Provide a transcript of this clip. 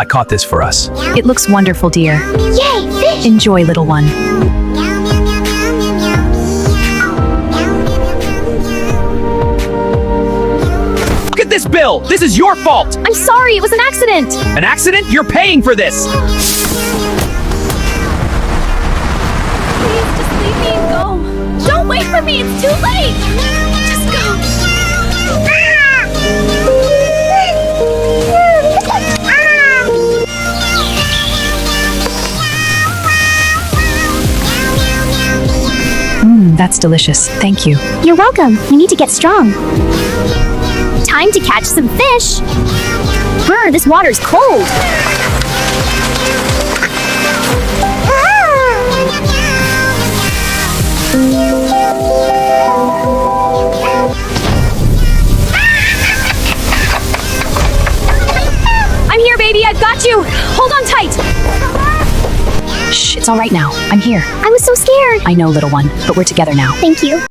I caught this for us. It looks wonderful, dear. Yay, fish! Enjoy, little one. Look at this bill! This is your fault! I'm sorry, it was an accident. An accident? You're paying for this! Please, just leave me and go. Don't wait for me, it's too late. Just go. That's delicious. Thank you. You're welcome. You need to get strong. Time to catch some fish. Brr, this water's cold. I'm here, baby. I've got you. Hold on tight. Shh, it's all right now. I'm here. I was so scared. I know, little one, but we're together now. Thank you.